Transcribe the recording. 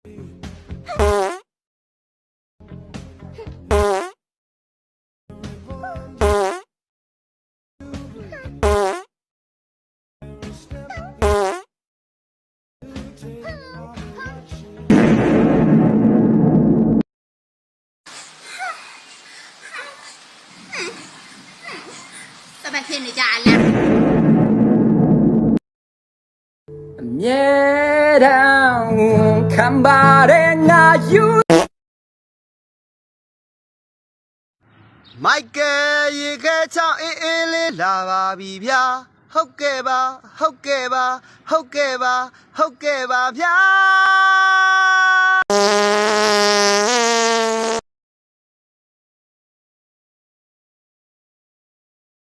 sao bà khiên này chạy lắm မြဲတမ်းခံပါတဲ့ငါယူ မိုက်ကယ်ရေခဲချောင်းအေးအေးလေးလာပါပြီဗျာဟုတ်ကဲ့ပါဟုတ်ကဲ့ပါဟုတ်ကဲ့ပါဟုတ်ကဲ့ပါဗျာ